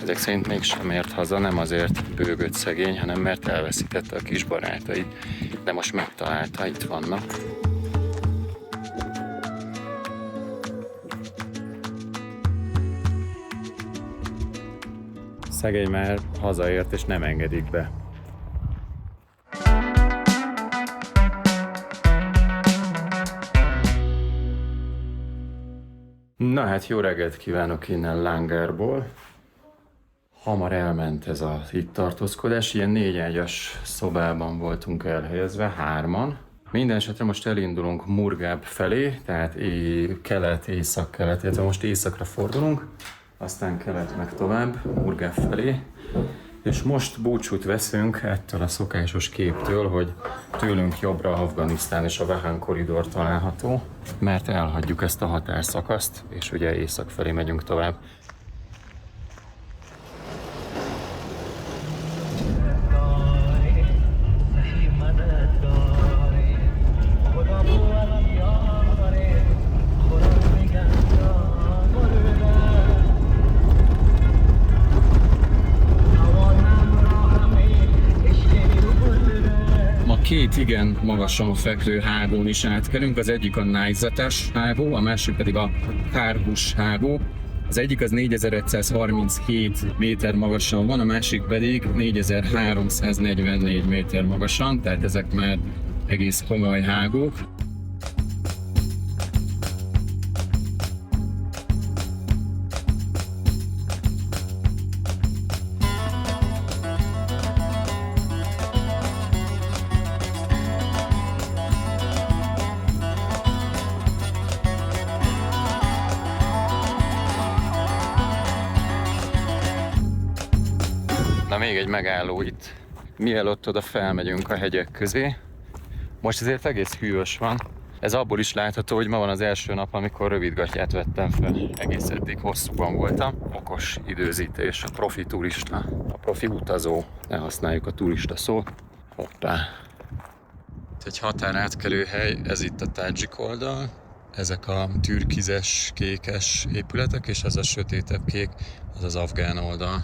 Ezek szerint mégsem ért haza, nem azért bőgött szegény, hanem mert elveszítette a kis barátait. De most megtalálta, itt vannak. Szegény már hazaért és nem engedik be. Na hát jó reggelt kívánok innen Langerból. Hamar elment ez az itt tartózkodás, ilyen 4 ágyas szobában voltunk elhelyezve, 3-an. Minden esetre most elindulunk Murgáb felé, tehát kelet, észak-kelet, illetve most északra fordulunk, aztán kelet meg tovább, Murgáb felé. És most búcsút veszünk ettől a szokásos képtől, hogy tőlünk jobbra Afganisztán és a Vahan koridor található, mert elhagyjuk ezt a határszakaszt, és ugye észak felé megyünk tovább. Két igen magasan fekvő hágón is átkelünk, az egyik a Nájzatas hágó, a másik pedig a Kárhus hágó. Az egyik az 4137 méter magasan van, a másik pedig 4344 méter magasan, tehát ezek már egész komoly hágók. Na még egy megálló itt, mielőtt oda felmegyünk a hegyek közé. Most azért egész hűvös van. Ez abból is látható, hogy ma van az első nap, amikor rövidgatját vettem fel. Egész eddig hosszúban voltam. Okos időzítés, a profi turista, a profi utazó. Ne használjuk a turista szót. Hoppá. Itt egy határátkelő hely, ez itt a tádzsik oldal. Ezek a türkizes, kékes épületek, és ez a sötétebb kék, az az afgán oldal.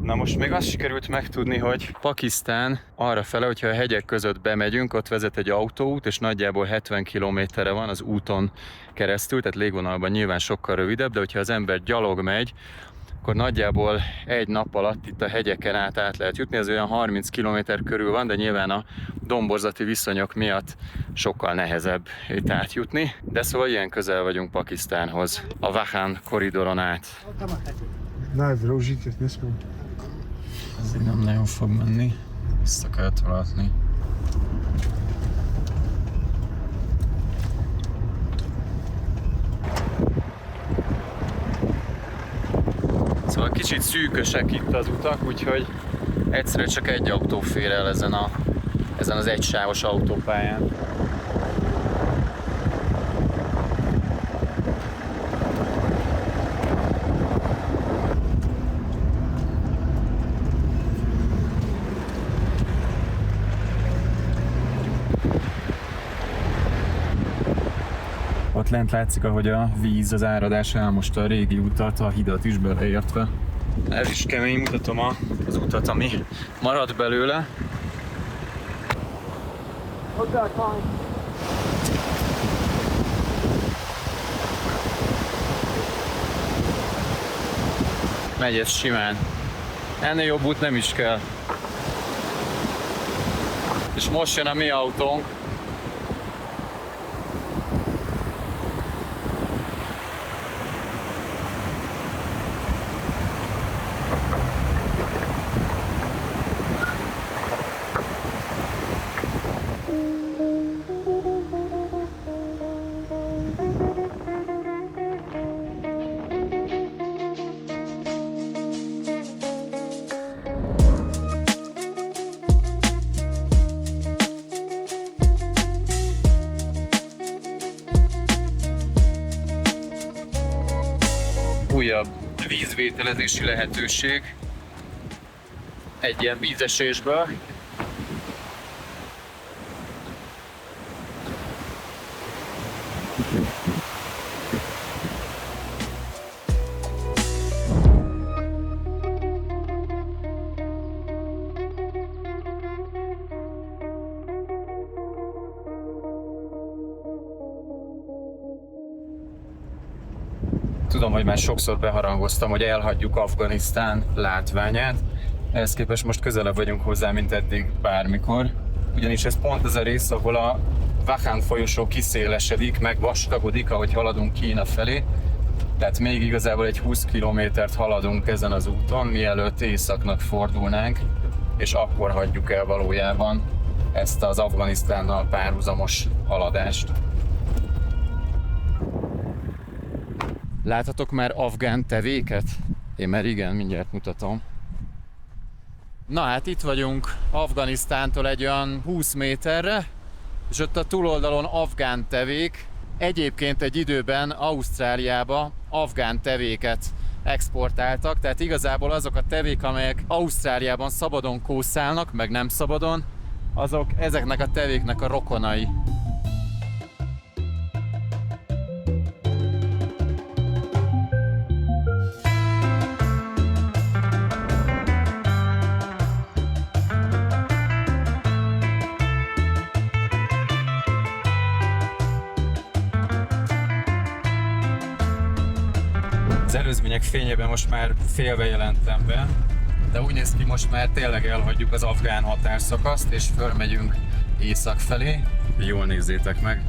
Na most még azt sikerült megtudni, hogy Pakisztán arrafele, hogyha a hegyek között bemegyünk, ott vezet egy autóút, és nagyjából 70 kilométerre van az úton keresztül, tehát légvonalban nyilván sokkal rövidebb, de hogyha az ember gyalog megy, akkor nagyjából egy nap alatt itt a hegyeken át lehet jutni, ez olyan 30 kilométer körül van, de nyilván a domborzati viszonyok miatt sokkal nehezebb itt átjutni. De szóval ilyen közel vagyunk Pakisztánhoz, a Vahan koridoron át. Ezért nem nagyon fog menni, vissza kell tolatni. Szóval kicsit szűkösek itt az utak, úgyhogy egyszerűen csak egy autó fér el ezen az egysávos autópályán. Ott lent látszik, ahogy a víz, az áradás elmosta a régi utat, a hidat is beleértve. Ez is kemény, mutatom az utat, ami maradt belőle. Megy ez simán. Ennél jobb út nem is kell. És most jön a mi autónk. Újabb vízvételezési lehetőség egy ilyen vízesésből. tudom, hogy már sokszor beharangoztam, hogy elhagyjuk Afganisztán látványát. Ehhez képest most közelebb vagyunk hozzá, mint eddig bármikor. Ugyanis ez pont az a rész, ahol a Wakhan folyosó kiszélesedik, meg vastagodik, ahogy haladunk Kína felé. Tehát még igazából egy 20 kilométert haladunk ezen az úton, mielőtt északnak fordulnánk, és akkor hagyjuk el valójában ezt az Afganisztánnal párhuzamos haladást. Láthatok már afgán tevéket? Én már igen, mindjárt mutatom. Na hát itt vagyunk Afganisztántól egy olyan 20 méterre, és ott a túloldalon afgán tevék. Egyébként egy időben Ausztráliába afgán tevéket exportáltak, tehát igazából azok a tevék, amelyek Ausztráliában szabadon kószálnak, meg nem szabadon, azok ezeknek a tevéknek a rokonai. Az előzmények fényében most már félve jelentem be, de úgy néz ki, most már tényleg elhagyjuk az afgán határszakaszt, és fölmegyünk észak felé. Jól nézzétek meg!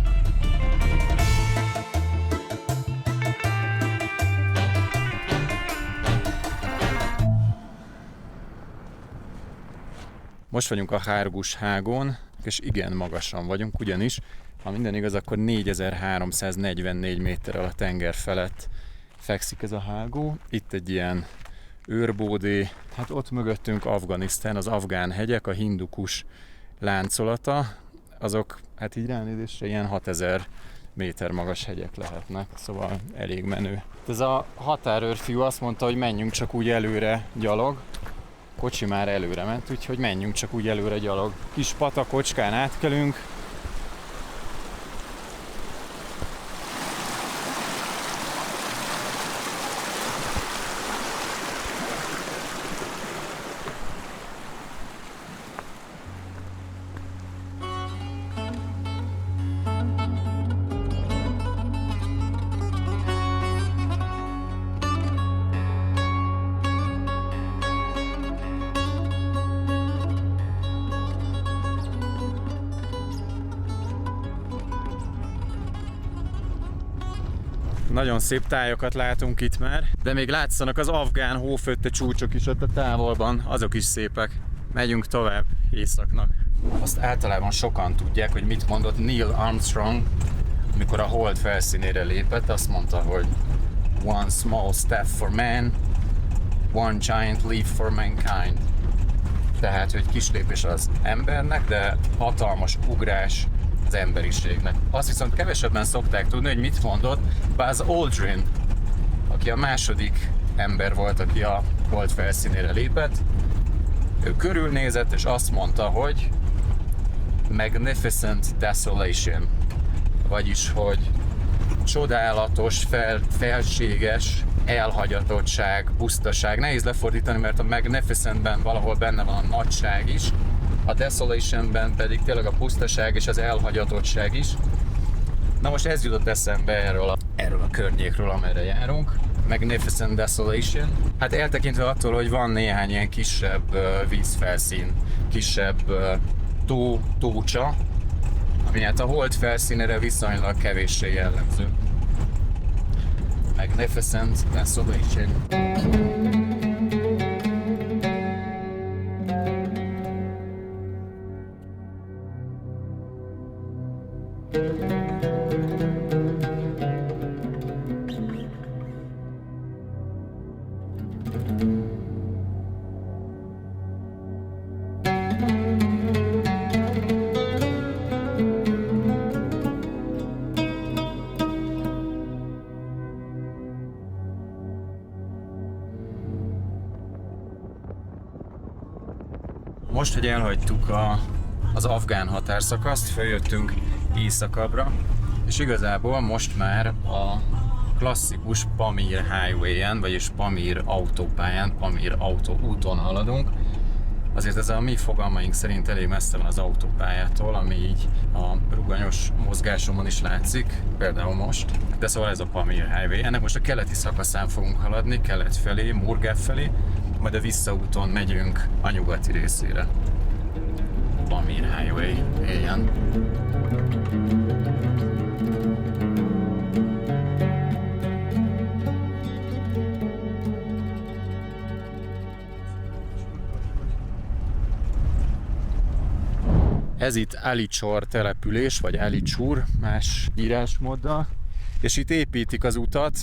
Most vagyunk a Hargus hágon, és igen magasan vagyunk, ugyanis, ha minden igaz, akkor 4344 méterrel a tenger felett fekszik ez a hágó. Itt egy ilyen őrbódé, hát ott mögöttünk Afganisztán, az afgán hegyek, a Hindukus láncolata, azok hát így ránézésre ilyen 6000 méter magas hegyek lehetnek, szóval elég menő. Ez a határőrfiú azt mondta, hogy menjünk csak úgy előre gyalog. Kocsi már előre ment, úgyhogy menjünk csak úgy előre gyalog. Kis patakocskán átkelünk. Nagyon szép tájakat látunk itt már, de még látszanak az afgán hófötte csúcsok is ott a távolban, azok is szépek. Megyünk tovább északnak. Azt általában sokan tudják, hogy mit mondott Neil Armstrong, amikor a hold felszínére lépett. Azt mondta, hogy one small step for man, one giant leap for mankind. Tehát, hogy kis lépés az embernek, de hatalmas ugrás az emberiségnek. Azt viszont kevesebben szokták tudni, hogy mit mondott Buzz Aldrin, aki a második ember volt, aki a hold felszínére lépett. Ő körülnézett, és azt mondta, hogy magnificent desolation, vagyis, hogy csodálatos, felséges elhagyatottság, pusztaság. Nehéz lefordítani, mert a magnificentben valahol benne van a nagyság is, a desolationben pedig tényleg a pusztaság és az elhagyatottság is. Na most ez jutott eszembe erről a környékről, amerre járunk. Magnificent Desolation. Hát eltekintve attól, hogy van néhány ilyen kisebb vízfelszín, kisebb tócsa, ami hát a hold felszínére viszonylag kevéssé jellemző. Magnificent Desolation. Most, hogy elhagytuk az afgán határszakaszt, feljöttünk északabbra, és igazából most már a klasszikus Pamir Highway-en, vagyis Pamir autópályán, Pamir autóúton haladunk. azért ez a mi fogalmaink szerint elég messze van az autópályától, ami így a ruganyos mozgásomon is látszik, például most. De szóval ez a Pamír Highway. Ennek most a keleti szakaszán fogunk haladni, kelet felé, Murgáb felé, majd a visszaúton megyünk a nyugati részére. Pamír Highway, éljen! Ez itt Alicsor település, vagy Alicsúr más írásmóddal, és itt építik az utat,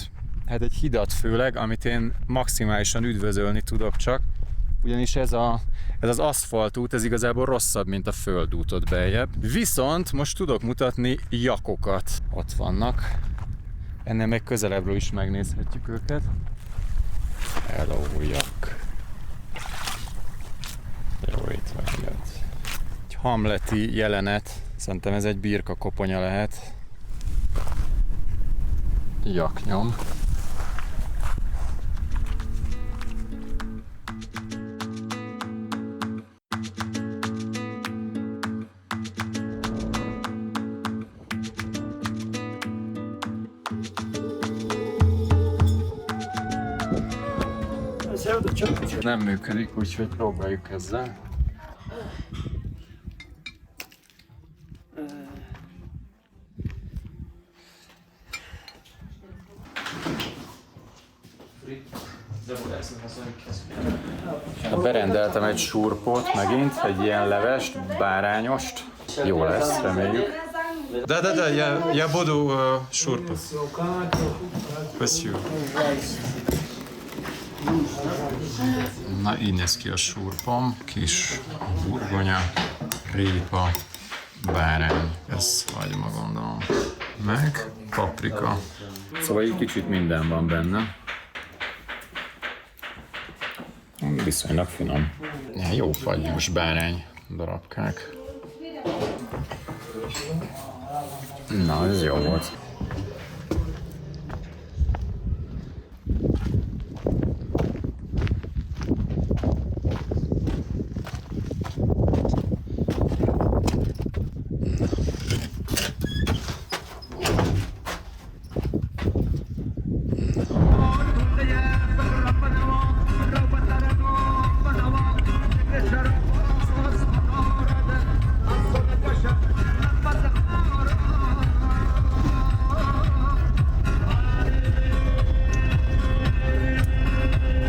hát egy hidat főleg, amit én maximálisan üdvözölni tudok csak, ugyanis ez az aszfaltút, ez igazából rosszabb, mint a földút ott beljebb. Viszont most tudok mutatni jakokat. Ott vannak. Ennél meg közelebbről is megnézhetjük őket. Hello, jak. Jó, itt van ilyet. Egy hamleti jelenet. Szerintem ez egy birka koponya lehet. Jaknyom. Nem működik, úgyhogy próbáljuk ezzel. Berendeltem egy surpot megint, egy ilyen levest, bárányost. Jó lesz, reméljük. De, я буду шурпа. Спасибо. Na, így néz ki a surpom, kis burgonya, répa, bárány, ezt hagyma gondolom. Meg paprika. Szóval így kicsit minden van benne. Viszonylag finom. Jó fagyos bárány darabkák. Na, ez jó volt.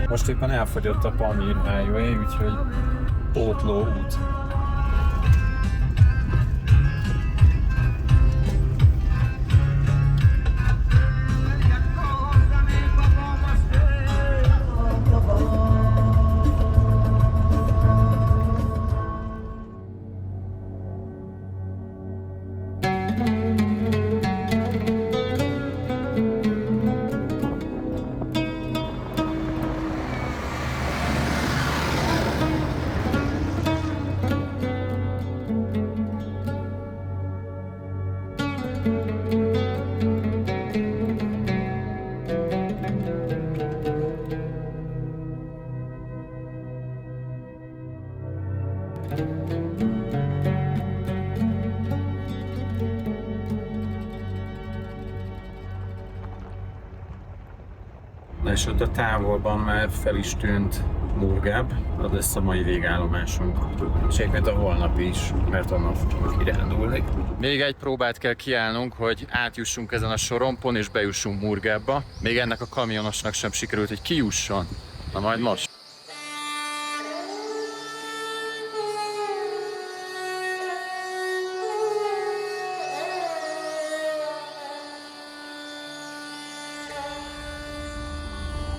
Most éppen elfogyott a Pamír Highway, úgyhogy pótló út. És ott a távolban már fel is tűnt Murgáb, az lesz a mai végállomásunk. És egyébként a holnap is, mert onnan fogunk kirándulni. Még egy próbát kell kiállnunk, hogy átjussunk ezen a sorompon és bejussunk Murgábba. Még ennek a kamionosnak sem sikerült, hogy kijusson. Na majd most.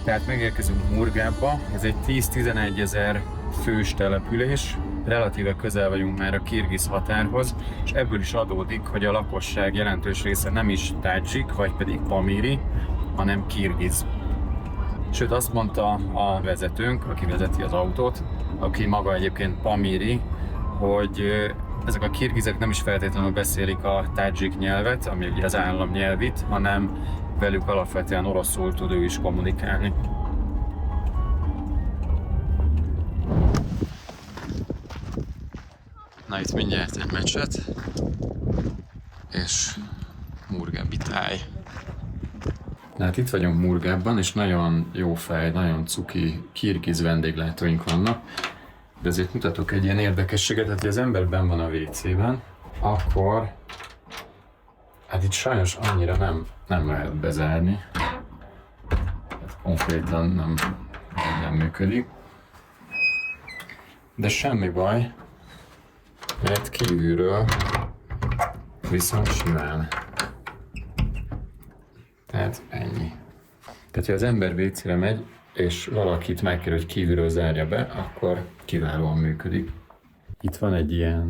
Tehát megérkezünk Murgábba, ez egy 10-11 ezer fős település, relatíve közel vagyunk már a kirgiz határhoz, és ebből is adódik, hogy a lakosság jelentős része nem is tádzsik, vagy pedig pamíri, hanem kirgiz. Sőt, azt mondta a vezetőnk, aki vezeti az autót, aki maga egyébként pamíri, hogy ezek a kirgizek nem is feltétlenül beszélik a tádzsik nyelvet, ami ugye az államnyelvit, hanem velük alapvetően oroszul tud ő is kommunikálni. Na itt mindjárt egy mecset, és Murgábi táj. Na hát itt vagyunk Murgában, és nagyon jó fej, nagyon cuki kirgiz vendéglátóink vannak. De ezért mutatok egy ilyen érdekességet, hogy az ember benn van a WC-ben, akkor hát itt sajnos annyira nem lehet bezárni. Hát konkrétan nem működik. De semmi baj, mert kívülről viszont simán. Tehát ennyi. Tehát, ha az ember WC-re megy, és valakit megkér, hogy kívülről zárja be, akkor kiválóan működik. Itt van egy ilyen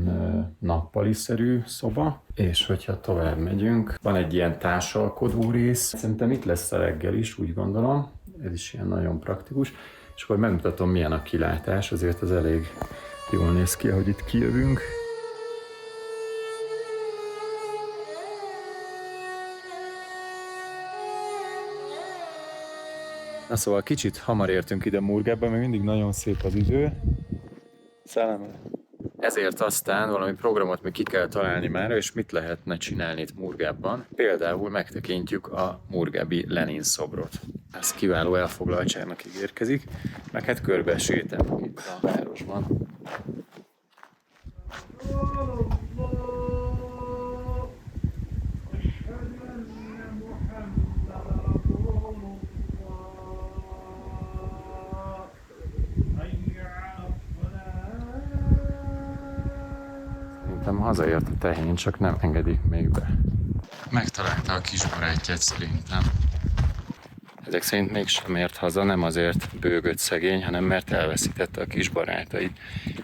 nappali-szerű szoba, és hogyha tovább megyünk, van egy ilyen társalkodó rész. Szerintem itt lesz a reggel is, úgy gondolom. Ez is ilyen nagyon praktikus. És akkor megmutatom, milyen a kilátás, azért az elég jól néz ki, ahogy itt kijövünk. Na szóval kicsit hamar értünk ide Murgába, még mindig nagyon szép az idő. Szellemel. Ezért aztán valami programot még ki kell találni már, és mit lehetne csinálni itt Murgában. Például megtekintjük a murgábi Lenin szobrot. Ez kiváló elfoglaltságnak ígérkezik, meg hát körbe sétálunk itt a városban. Hazaért a tehén, csak nem engedik még be. Megtalálta a kis barátját szerintem. Ezek szerint mégsem ért haza, nem azért bőgött szegény, hanem mert elveszítette a kis barátait.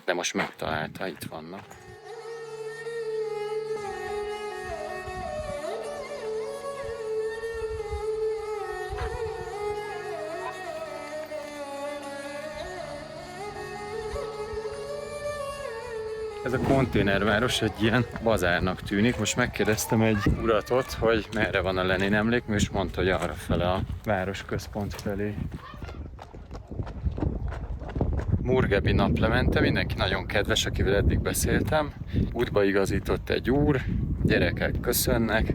De most megtalálta, itt vannak. Ez a konténerváros egy ilyen bazárnak tűnik. Most megkérdeztem egy uratot, hogy merre van a Lenin emlékmű, és mondta, hogy arrafele a városközpont felé. Murgábi naplemente, mindenki nagyon kedves, akivel eddig beszéltem. Útba igazított egy úr, gyerekek köszönnek,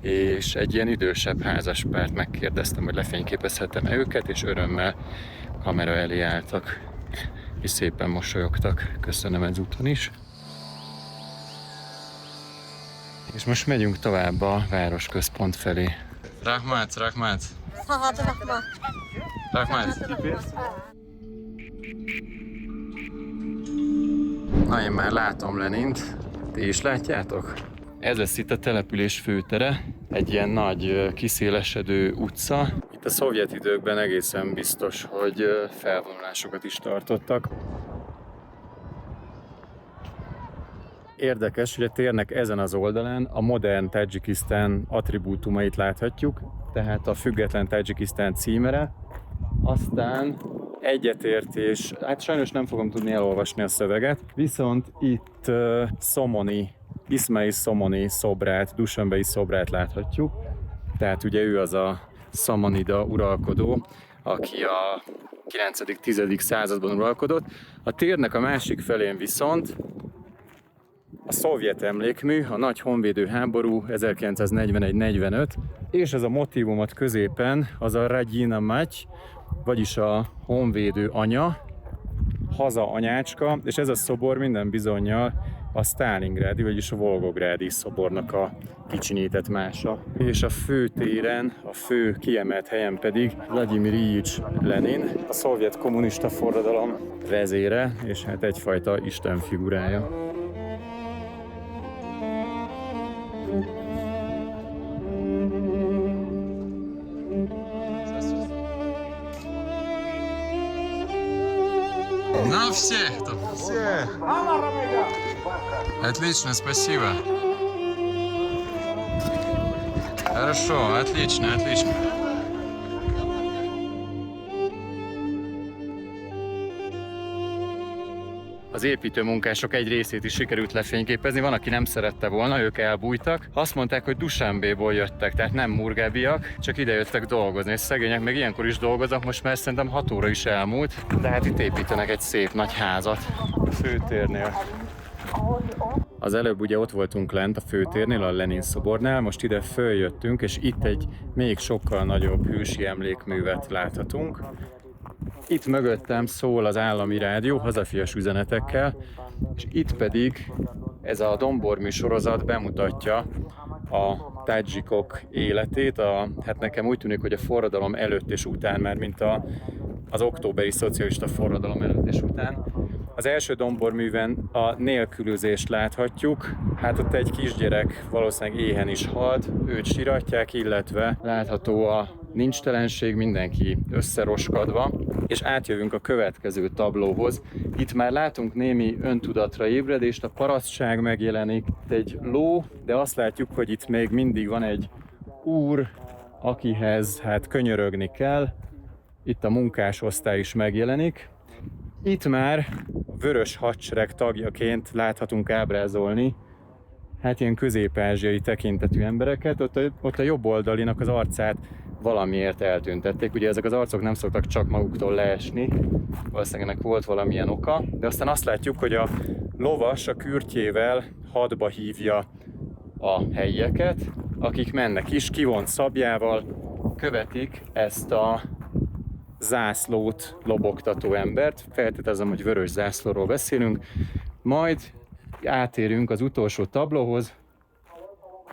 és egy ilyen idősebb házaspárt megkérdeztem, hogy lefényképezhetem-e őket, és örömmel kamera elé álltak, és szépen mosolyogtak. Köszönöm ezúton is. És most megyünk tovább a városközpont felé. Rahmat. Na, én már látom Lenint. Ti is látjátok? Ez lesz itt a település főtere. Egy ilyen nagy, kiszélesedő utca. Itt a szovjet időkben egészen biztos, hogy felvonulásokat is tartottak. Érdekes, hogy a térnek ezen az oldalán a modern Tadzsikisztán attribútumait láthatjuk, tehát a független Tadzsikisztán címere, aztán egyetértés, hát sajnos nem fogom tudni elolvasni a szöveget, viszont itt Szomoni, Iszmail Szomoni szobrát, Dusanbei szobrát láthatjuk, tehát ugye ő az a Szamanida uralkodó, aki a 9.-10. században uralkodott. A térnek a másik felén viszont a szovjet emlékmű, a nagy honvédő háború 1941-45, és ez a motívumot középen az a Radjina Maty, vagyis a honvédő anya, haza anyácska, és ez a szobor minden bizonnyal a Sztálingrádi, vagyis a Volgográdi szobornak a kicsinyített mása. És a főtéren, a fő kiemelt helyen pedig Vladimir Iljics Lenin, a szovjet kommunista forradalom vezére, és hát egyfajta istenfigurája. На всех, всех. Отлично, спасибо. Хорошо, отлично. Az építőmunkások egy részét is sikerült lefényképezni, van, aki nem szerette volna, ők elbújtak. Azt mondták, hogy Dusanbéból jöttek, tehát nem murgábiak, csak ide jöttek dolgozni, és szegények még ilyenkor is dolgoznak, most már szerintem 6 óra is elmúlt, de hát itt építenek egy szép nagy házat a főtérnél. Az előbb ugye ott voltunk lent a főtérnél, a Lenin szobornál, most ide följöttünk, és itt egy még sokkal nagyobb hősi emlékművet láthatunk. Itt mögöttem szól az állami rádió hazafias üzenetekkel, és itt pedig ez a dombormű sorozat bemutatja a tadzsikok életét. Hát nekem úgy tűnik, hogy a forradalom előtt és után, már mint az októberi szocialista forradalom előtt és után. Az első domborműven a nélkülözést láthatjuk, hát ott egy kisgyerek valószínűleg éhen is halt, őt siratják, illetve látható a nincstelenség, mindenki összeroskadva, és átjövünk a következő tablóhoz. Itt már látunk némi öntudatra ébredést, a parasztság megjelenik, itt egy ló, de azt látjuk, hogy itt még mindig van egy úr, akihez hát könyörögni kell. Itt a munkásosztály is megjelenik. Itt már a Vörös Hadsereg tagjaként láthatunk ábrázolni hát ilyen közép-ázsiai tekintetű embereket. Ott a jobb oldalinak az arcát valamiért eltüntették. Ugye ezek az arcok nem szoktak csak maguktól leesni, valószínűleg ennek volt valamilyen oka, de aztán azt látjuk, hogy a lovas a kürtjével hadba hívja a helyieket, akik mennek is, kivont szabjával, követik ezt a zászlót lobogtató embert. Feltételezem, hogy vörös zászlóról beszélünk. Majd átérünk az utolsó tablóhoz,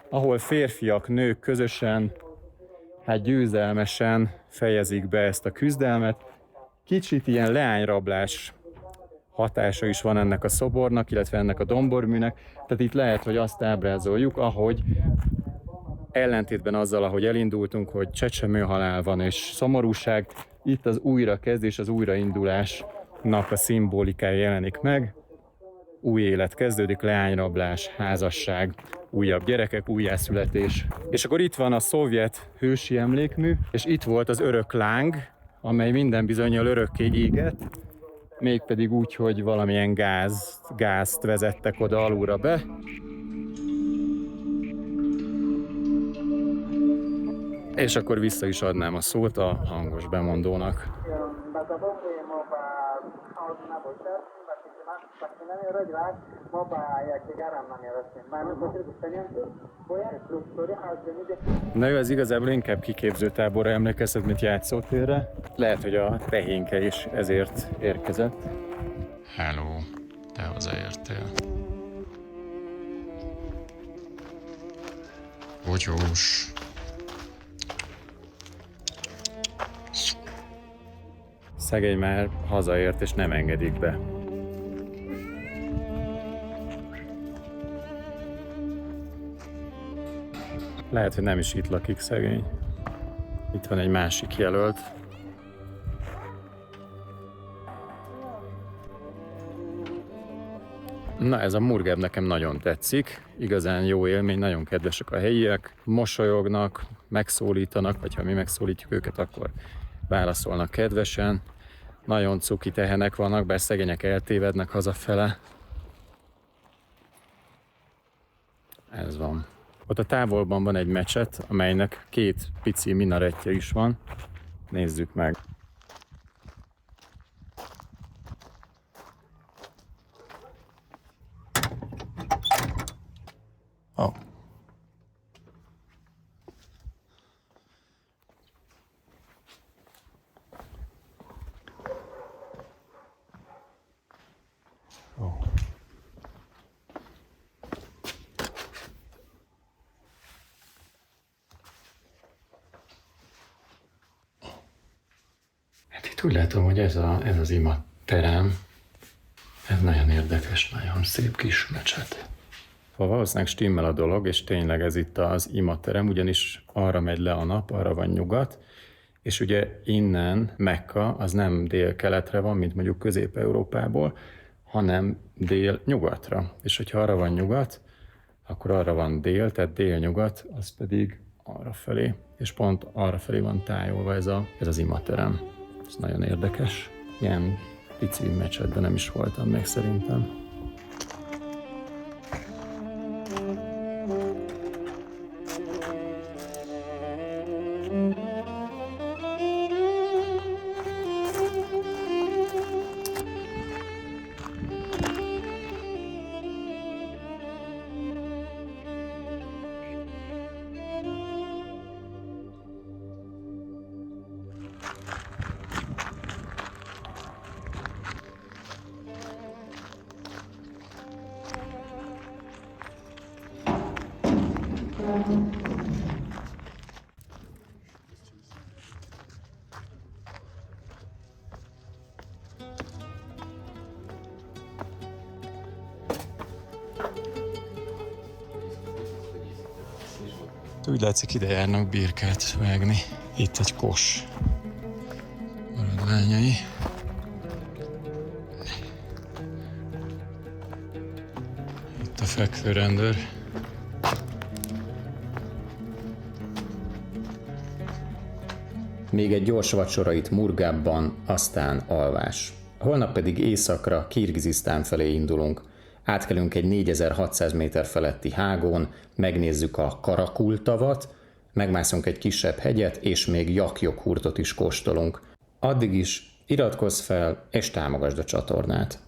ahol férfiak, nők közösen, hát győzelmesen fejezik be ezt a küzdelmet. Kicsit ilyen leányrablás hatása is van ennek a szobornak, illetve ennek a domborműnek. Tehát itt lehet, hogy azt ábrázoljuk, ahogy ellentétben azzal, ahogy elindultunk, hogy csecsemőhalál van és szomorúság, itt az újrakezdés, az újraindulásnak a szimbolikája jelenik meg. Új élet kezdődik, leányrablás, házasság, újabb gyerekek, újjászületés. És akkor itt van a szovjet hősi emlékmű, és itt volt az örök láng, amely minden bizonnyal örökké égett, mégpedig úgy, hogy valamilyen gázt vezettek oda alulra be. És akkor vissza is adnám a szót a hangos bemondónak. Na jó, ez igazából inkább kiképzőtáborra emlékeztet, mint játszótérre. Lehet, hogy a tehénke is ezért érkezett. Hello, te hazaértél. Bogyós. Szegény már hazaért, és nem engedik be. Lehet, hogy nem is itt lakik szegény. Itt van egy másik jelölt. Na, ez a Murgeb nekem nagyon tetszik. Igazán jó élmény, nagyon kedvesek a helyiek. Mosolyognak, megszólítanak, vagy ha mi megszólítjuk őket, akkor válaszolnak kedvesen. Nagyon cuki tehenek vannak, bár szegények eltévednek hazafele. Ez van. Ott a távolban van egy mecset, amelynek 2 pici minarettje is van. Nézzük meg. Oh. Hát itt úgy látom, hogy ez az ima terem, ez nagyon érdekes, nagyon szép kis mecset. Valószínűleg stimmel a dolog, és tényleg ez itt az ima terem, ugyanis arra megy le a nap, arra van nyugat, és ugye innen Mekka az nem dél-keletre van, mint mondjuk Közép-Európából, hanem dél-nyugatra. És hogyha arra van nyugat, akkor arra van dél, tehát dél-nyugat, az pedig arra felé. És pont arra felé van tájolva ez az imaterem. Ez nagyon érdekes. Ilyen pici mecsetben nem is voltam még szerintem. Úgy látszik, ide járnak birkát vágni. Itt egy kos maradványai. Itt a fekvőrendőr. Még egy gyors vacsora itt Murgábban, aztán alvás. Holnap pedig északra, Kirgizisztán felé indulunk. Átkelünk egy 4600 méter feletti hágón, megnézzük a Karakul-tavat, megmászunk egy kisebb hegyet, és még Jakjoghurtot is kóstolunk. Addig is iratkozz fel, és támogasd a csatornát.